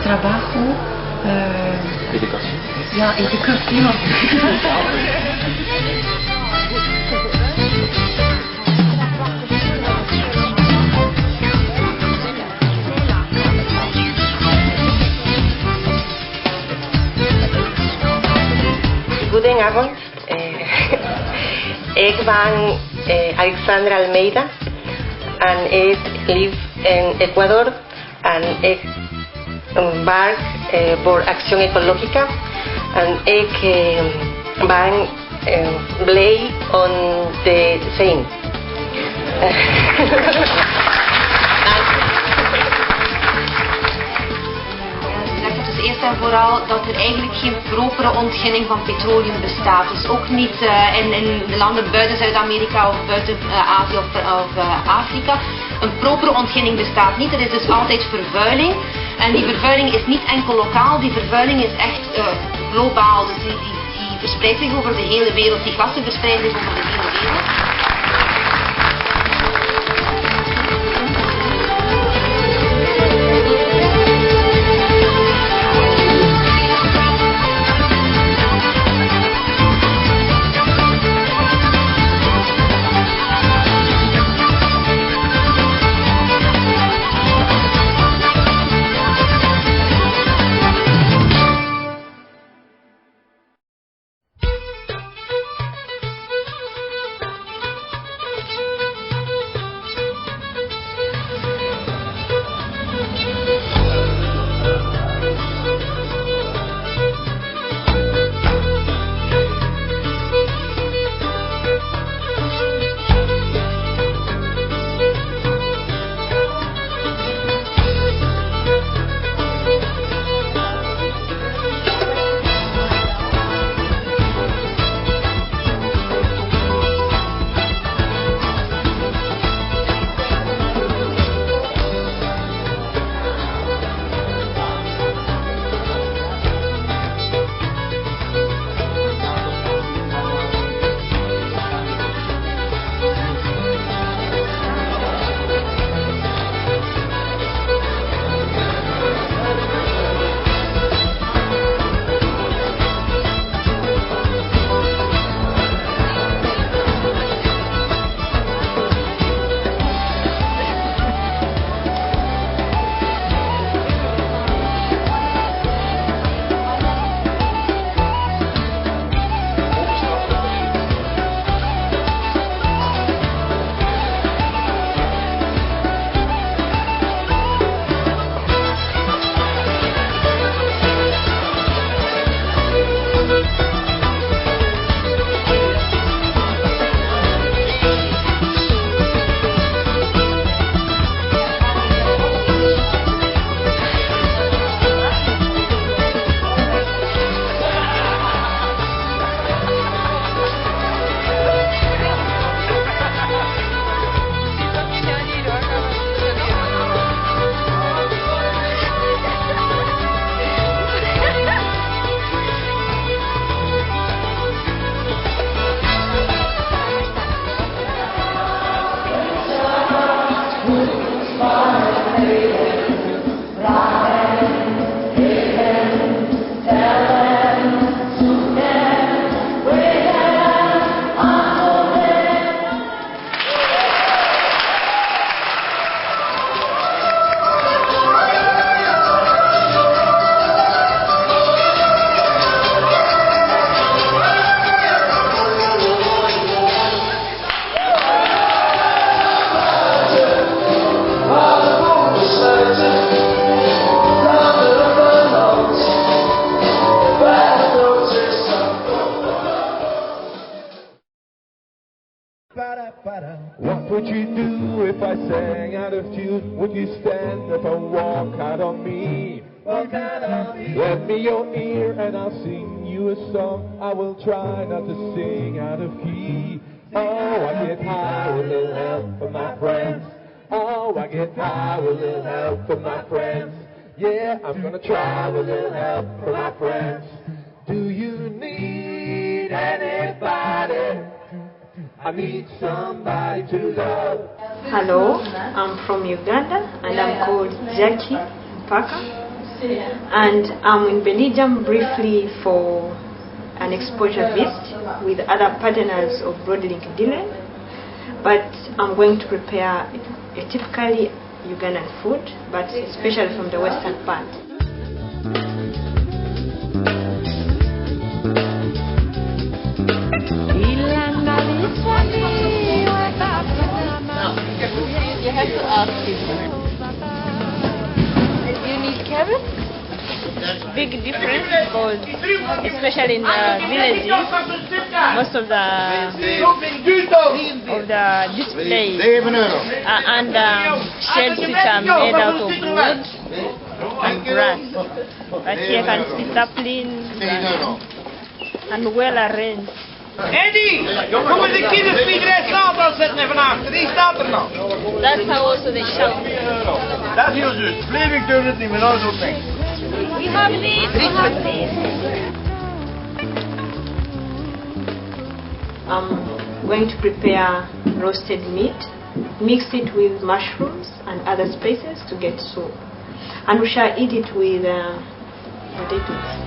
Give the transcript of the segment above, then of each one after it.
trabajo. Educación. Ja, educación. Goedenavond. Ik ben Alexandra Almeida en ik leef in Ecuador en ik werk voor Acción Ecológica en ik ben blij om te zijn. Eerst en vooral dat er eigenlijk geen propere ontginning van petroleum bestaat. Dus ook niet in de landen buiten Zuid-Amerika of buiten Azië of Afrika. Een propere ontginning bestaat niet. Er is dus altijd vervuiling. En die vervuiling is niet enkel lokaal, die vervuiling is echt globaal. Dus die verspreidt zich over de hele wereld. Die gassen verspreiden zich over de hele wereld. What would you do if I sang out of tune? Would you stand up and walk out on me? Lend me your ear and I'll sing you a song. I will try not to sing out of key. Oh, I get high with a little help from my friends. Oh, I get high with a little help from my friends. Yeah, I'm gonna try with a little help from my friends. Do you need anybody? I need somebody to love. Hello, I'm from Uganda and I'm called Jackie Mpaka. And I'm in Belgium briefly for an exposure visit with other partners of Broadlink Dillon. But I'm going to prepare a typically Ugandan food, but especially from the western part. You have to ask him. You need carrots? Big difference because especially in the villages, most of the displays are under sheds which are made out of wood and grass. But here you can see saplings and well arranged. Eddie, kom eens de kinderspiegel staat al zetten even achter. Die staat er nog. That's how also they shout. Dat is heel juist. Blijf ik doen het niet meer, nou zo niks. We have this, we have this. I'm going to prepare roasted meat, mix it with mushrooms and other spices to get soup. And we shall eat it with potatoes.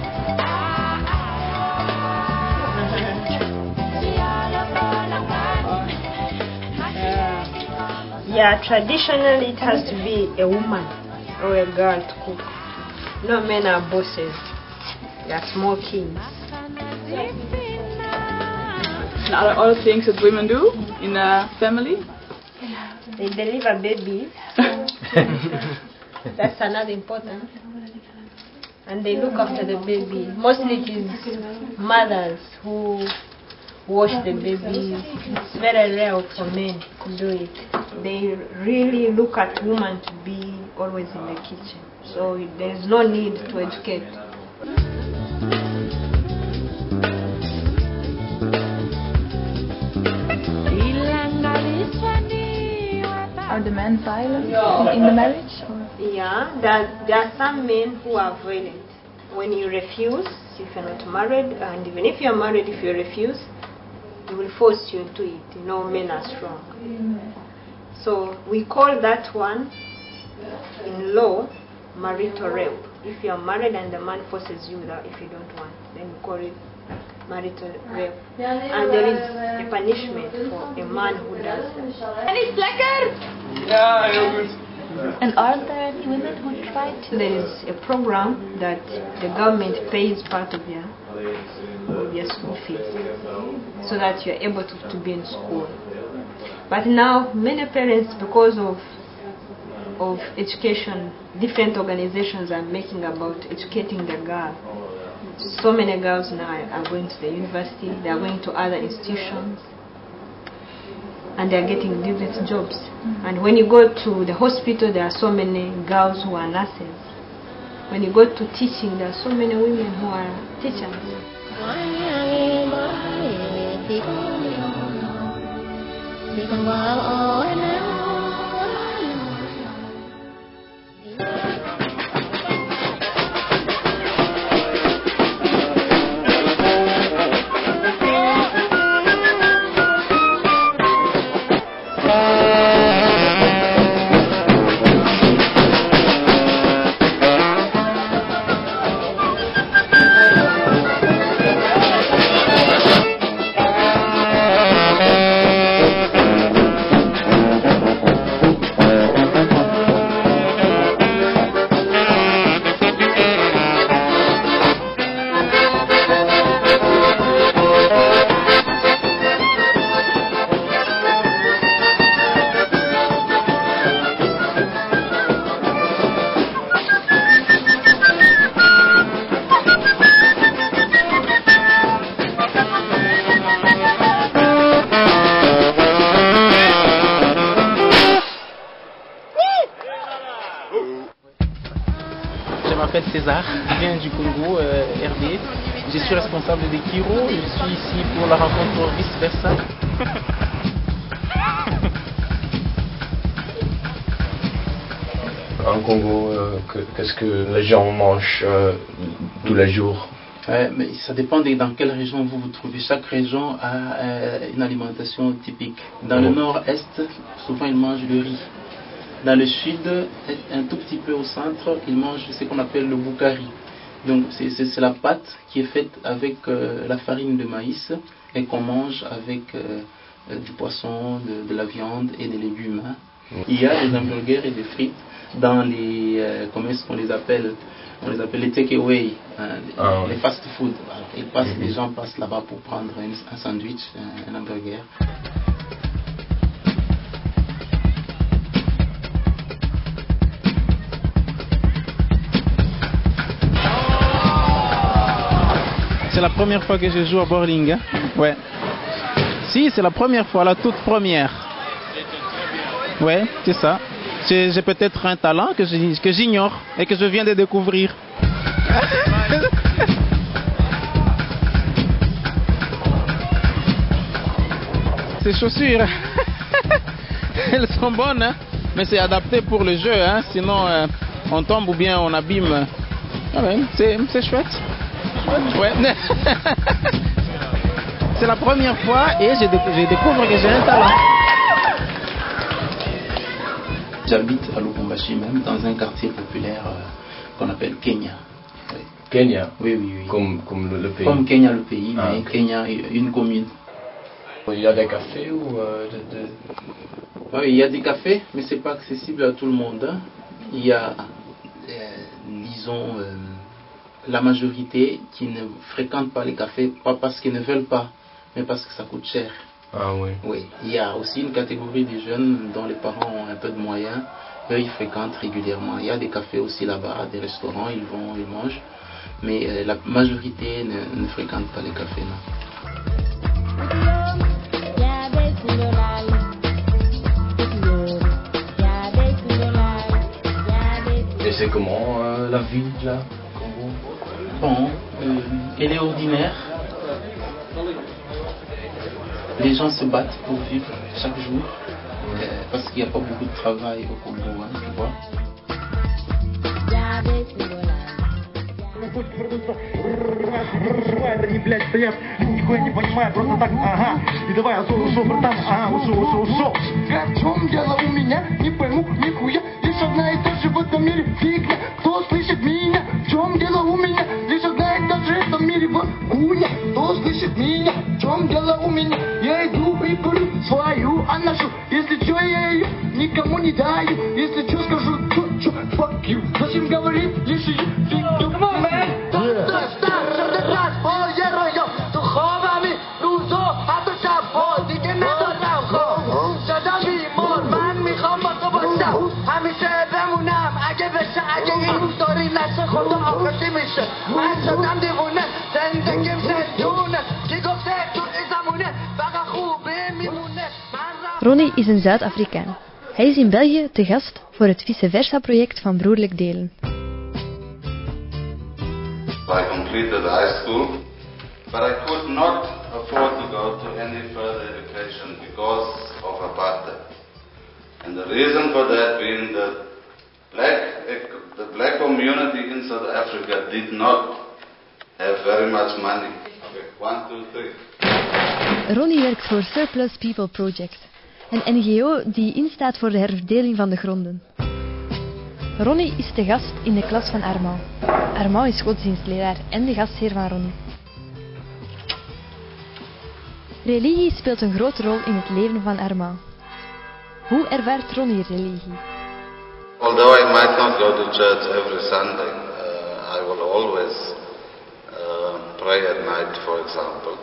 Yeah, traditionally it has to be a woman or a girl to cook. No men are bosses. They are small kings. And are all things that women do in a family? They deliver babies. That's another important. And they look after the baby. Mostly it is mothers who wash the baby. It's very rare for men to do it. They really look at women to be always in the kitchen. So there's no need to educate. Are the men violent in the marriage? Yeah, there are some men who are violent. When you refuse, if you're not married, and even if you're married, if you refuse, they will force you into it. You know, men are strong. So we call that one in law marital rape. If you are married and the man forces you that if you don't want, then we call it marital rape. And there is a punishment for a man who does that. And it's lekker! Ja, heel goed. And are there any women who try to? There is a program that the government pays part of your school fees so that you're able to be in school. But now many parents, because of education, different organizations are making about educating the girl. So many girls now are going to the university, they are going to other institutions, and they are getting different jobs. And when you go to the hospital, there are so many girls who are nurses. When you go to teaching, there are so many women who are teachers. Je m'appelle César, je viens du Congo, RD. Je suis responsable de Kiro, je suis ici pour la rencontre vice-versa. En Congo, qu'est-ce que les gens mangent tous les jours? Mais ça dépend dans quelle région vous vous trouvez. Chaque région a une alimentation typique. Dans le nord-est, souvent ils mangent le riz. Dans le sud, un tout petit peu au centre, ils mangent ce qu'on appelle le boukari. Donc c'est la pâte qui est faite avec la farine de maïs et qu'on mange avec du poisson, de la viande et des légumes. Hein. Il y a des hamburgers et des frites dans les, comment est-ce qu'on les appelle? On les appelle les take-away, les fast-food. Voilà. Les gens passent là-bas pour prendre un sandwich, un hamburger. C'est la première fois que je joue à bowling. Hein? Ouais. Si, c'est la première fois, la toute première. Ouais, c'est ça. J'ai peut-être un talent que j'ignore et que je viens de découvrir. Ces chaussures, elles sont bonnes, hein? Mais c'est adapté pour le jeu. Hein? Sinon, on tombe ou bien on abîme. Ah ouais, c'est chouette. Ouais. C'est la première fois et je découvre que j'ai un talent. J'habite à Lubumbashi, même dans un quartier populaire qu'on appelle Kenya. Oui. Kenya? Oui. Comme le pays? Comme Kenya le pays, mais okay. Kenya une commune. Il y a des cafés ou Oui, il y a des cafés, mais c'est pas accessible à tout le monde. Hein. Il y a, disons, la majorité qui ne fréquente pas les cafés, pas parce qu'ils ne veulent pas, mais parce que ça coûte cher. Ah oui. Oui, il y a aussi une catégorie des jeunes dont les parents ont un peu de moyens. Eux, ils fréquentent régulièrement. Il y a des cafés aussi là-bas, des restaurants, ils vont, ils mangent. Mais la majorité ne fréquente pas les cafés, non. Et c'est comment la vie là? Bon, elle est ordinaire. Les gens se battent pour vivre chaque jour, parce qu'il n'y a pas beaucoup de travail au Congo, hein, tu vois. Ronnie is een Zuid-Afrikaan. Hij is in België te gast voor het Vice Versa project van Broerlijk Delen. I completed high school, but I could not afford to go to any further education because of apartheid. And the reason for that being that the black community in South Africa did not have very much money. Okay, 1, 2, 3. Ronnie werkt voor Surplus People Project, een NGO die instaat voor de herverdeling van de gronden. Ronnie is te gast in de klas van Armand. Armand is godsdienstleraar en de gastheer van Ronnie. Religie speelt een grote rol in het leven van Armand. Hoe ervaart Ronnie religie? Although I might not go to church every Sunday, I will always pray at night, for example,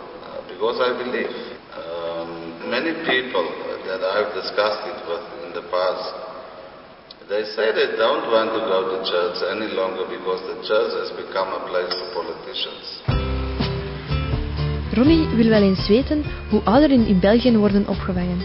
because I believe. Many people that I've discussed it with in the past, they say they don't want to go to church any longer because the church has become a place for politicians. Ronnie wil wel eens weten hoe ouderen in België worden opgevangen.